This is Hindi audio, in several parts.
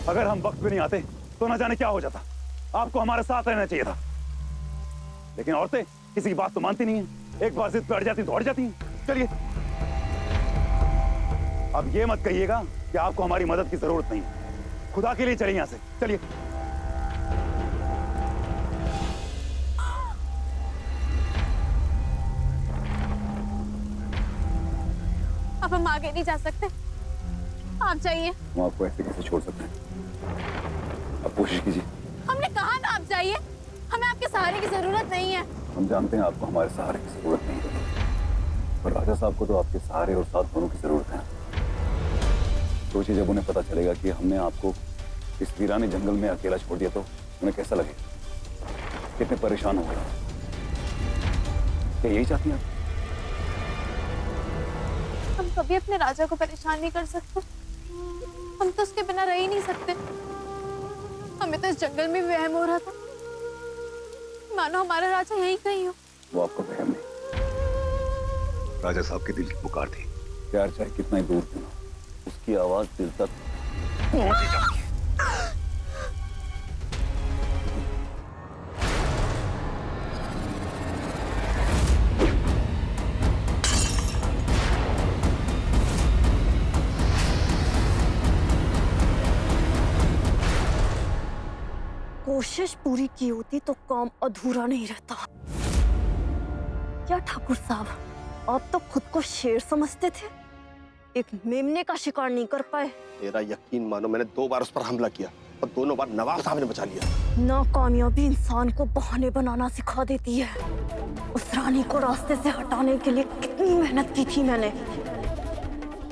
अगर हम वक्त पे नहीं आते तो न जाने क्या हो जाता। आपको हमारे साथ रहना चाहिए था। लेकिन औरतें किसी की बात तो मानती नहीं है, एक बार जिद पे अड़ जाती तो अड़ जाती हैं। चलिए, अब ये मत कहिएगा कि आपको हमारी मदद की जरूरत नहीं है। खुदा के लिए चलिए यहां से, चलिए। अब हम आगे नहीं जा सकते, आप जाइए। हम आपको ऐसे कैसे छोड़ सकते हैं? अब कोशिश कीजिए। हमने कहा था आप जाइए, हमें आपके सहारे की जरूरत नहीं है। हम जानते हैं आपको हमारे सहारे की जरूरत नहीं है, पर राजा साहब को तो आपके सहारे और साथ दोनों की जरूरत है। सोचिए, जब उन्हें पता चलेगा कि हमने आपको इस वीराने जंगल में अकेला छोड़ दिया तो उन्हें कैसा लगेगा? कितने परेशान होंगे। क्या यही चाहती हैं? हम कभी अपने राजा को परेशान नहीं कर सकते। हम तो उसके बिना रह ही नहीं सकते। हमें तो इस जंगल में भी वहम हो रहा था, मानो हमारा राजा यहीं कहीं हो। वो आपको वहम नहीं, राजा साहब के दिल की पुकार थी। प्यार चाहे कितना ही दूर क्यों ना, उसकी आवाज दिल तक पहुंच ही जाती है। कोशिश पूरी की होती तो काम अधूरा नहीं रहता। क्या ठाकुर साहब, आप तो खुद को शेर समझते थे, एक मेमने का शिकार नहीं कर पाए। मेरा यकीन मानो, मैंने 2 बार उस पर हमला किया और दोनों बार नवाब साहब ने बचा लिया। नाकामयाबी इंसान को बहाने बनाना सिखा देती है। उस रानी को रास्ते से हटाने के लिए कितनी मेहनत की थी मैंने,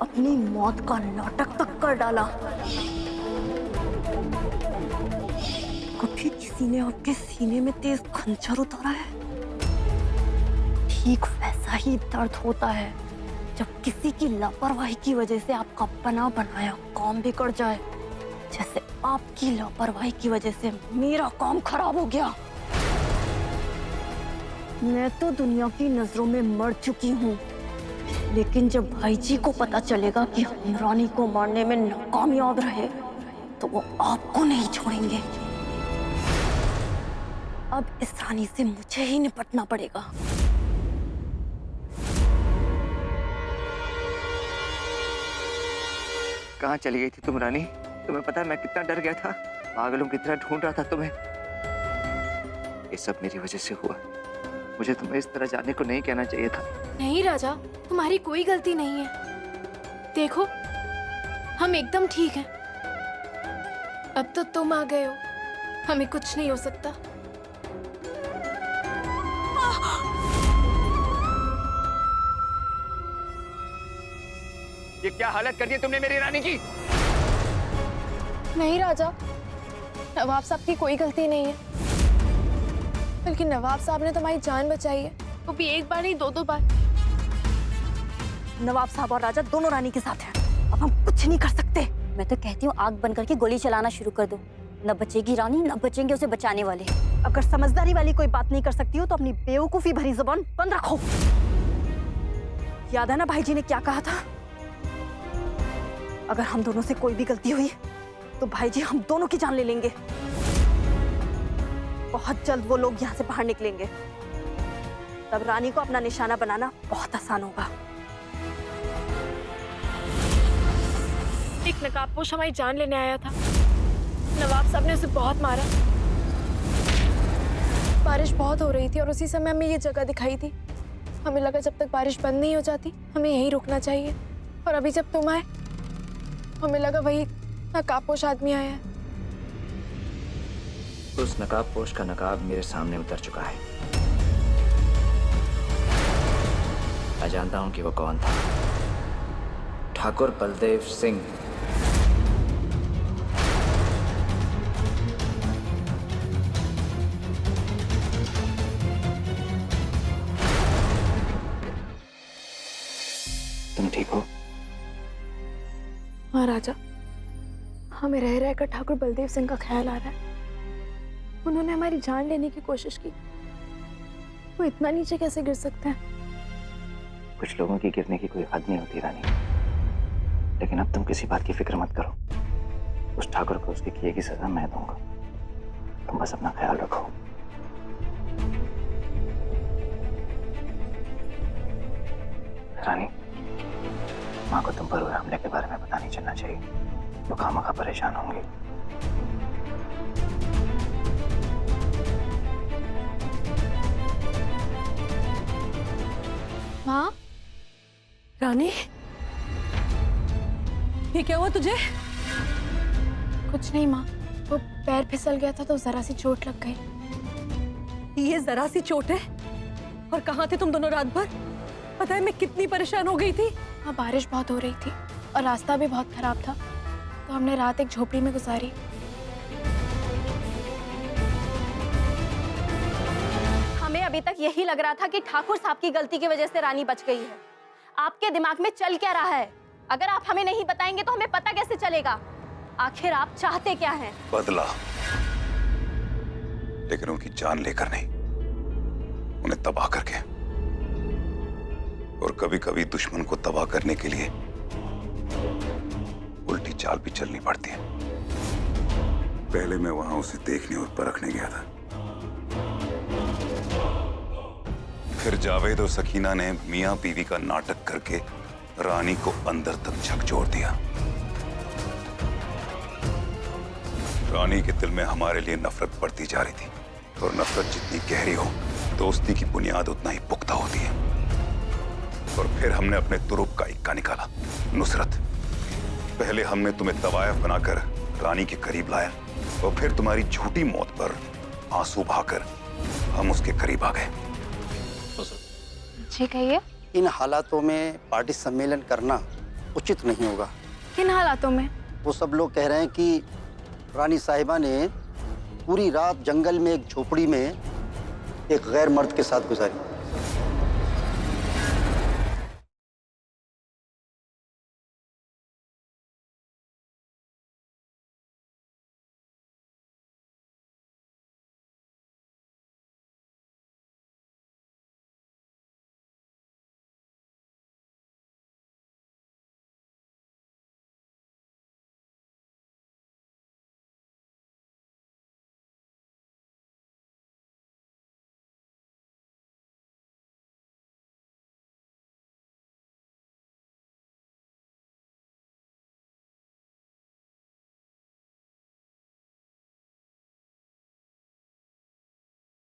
अपनी मौत का नाटक तक कर डाला। कभी किसी ने आपके सीने में तेज खंजर उतारा है? ठीक वैसा ही दर्द होता है जब किसी की लापरवाही की वजह से आपका बना बनाया काम बिगड़ जाए, जैसे आपकी लापरवाही की वजह से मेरा काम खराब हो गया। मैं तो दुनिया की नजरों में मर चुकी हूँ, लेकिन जब भाई जी को पता चलेगा कि हम रानी को मारने में नाकामयाब रहे तो वो आपको नहीं छोड़ेंगे। अब इस रानी से मुझे ही निपटना पड़ेगा। कहाँ चली गई थी तुम रानी? तुम्हें पता है मैं कितना डर गया था, पागलों की तरह ढूंढ रहा था तुम्हें। ये सब मेरी वजह से हुआ। मुझे तुम्हें इस तरह जाने को नहीं कहना चाहिए था। नहीं राजा, तुम्हारी कोई गलती नहीं है। देखो, हम एकदम ठीक हैं। अब तो तुम आ गए हो, हमें कुछ नहीं हो सकता। ये क्या हालत कर दी तुमने मेरी रानी की? नहीं राजा, नवाब साहब की कोई गलती नहीं है, बल्कि नवाब साहब ने तुम्हारी जान बचाई है, वो भी एक बार नहीं 2-2 बार। नवाब साहब और राजा दोनों रानी के साथ हैं। अब हम कुछ नहीं कर सकते। मैं तो कहती हूँ आग बंद करके गोली चलाना शुरू कर दो। न बचेगी रानी, न बचेंगे उसे बचाने वाले। अगर समझदारी वाली कोई बात नहीं कर सकती हो तो अपनी बेवकूफी भरी जुबान बंद रखो। याद है ना भाई जी ने क्या कहा था? अगर हम दोनों से कोई भी गलती हुई तो भाई जी हम दोनों की जान ले लेंगे। बहुत जल्द वो लोग यहाँ से बाहर निकलेंगे, तब रानी को अपना निशाना बनाना बहुत आसान होगा। एक नकाबपोश हमारी जान लेने आया था, नवाब साहब ने उसे बहुत मारा। बारिश बहुत हो रही थी और उसी समय हमें ये जगह दिखाई थी। हमें लगा जब तक बारिश बंद नहीं हो जाती हमें यहीं रुकना चाहिए, और अभी जब तुम आए हमें लगा वही नकाबपोश आदमी आया है। उस नकाबपोश का नकाब मेरे सामने उतर चुका है। मैं जानता हूं कि वो कौन था। ठाकुर बलदेव सिंह। तुम ठीक हो? हाँ राजा, हमें रह रहकर ठाकुर बलदेव सिंह का ख्याल आ रहा है। उन्होंने हमारी जान लेने की कोशिश की। वो इतना नीचे कैसे गिर सकते हैं? कुछ लोगों की गिरने की कोई हद नहीं होती रानी, लेकिन अब तुम किसी बात की फिक्र मत करो। उस ठाकुर को उसके किए की सजा मैं दूंगा। तुम बस अपना ख्याल रखो। रानी, माँ को तुम पर हुए हमले के बारे में पता नहीं चलना चाहिए, तो खामखा परेशान होंगे। माँ, रानी, ये क्या हुआ तुझे? कुछ नहीं माँ, वो पैर फिसल गया था तो जरा सी चोट लग गई। ये जरा सी चोट है? और कहाँ थे तुम दोनों रात भर? पता है मैं कितनी परेशान हो गई थी। हाँ, बारिश बहुत हो रही थी और रास्ता भी बहुत खराब था, तो हमने रात एक झोपड़ी में गुजारी। हमें अभी तक यही लग रहा था कि ठाकुर साहब की गलती की वजह से रानी बच गई है। आपके दिमाग में चल क्या रहा है? अगर आप हमें नहीं बताएंगे तो हमें पता कैसे चलेगा? आखिर आप चाहते क्या हैं? बदला, लेकिन उनकी जान लेकर नहीं, उन्हें तबाह करके। और कभी कभी दुश्मन को तबाह करने के लिए उल्टी चाल भी चलनी पड़ती है। पहले मैं वहां उसे देखने और परखने गया था, फिर जावेद और सकीना ने मियां बीवी का नाटक करके रानी को अंदर तक झकझोर दिया। रानी के दिल में हमारे लिए नफरत बढ़ती जा रही थी, और नफरत जितनी गहरी हो, दोस्ती की बुनियाद उतना ही पुख्ता होती है। और फिर हमने अपने तुरुप का इक्का निकाला, नुसरत। पहले हमने तुम्हें तवायफ बनाकर रानी के करीब लाया, और फिर तुम्हारी झूठी मौत पर आंसू बहाकर हम उसके करीब आ गए। जी कहिए। इन हालातों में पार्टी सम्मेलन करना उचित नहीं होगा। किन हालातों में? वो सब लोग कह रहे हैं कि रानी साहिबा ने पूरी रात जंगल में एक झोपड़ी में एक गैर मर्द के साथ गुजारी।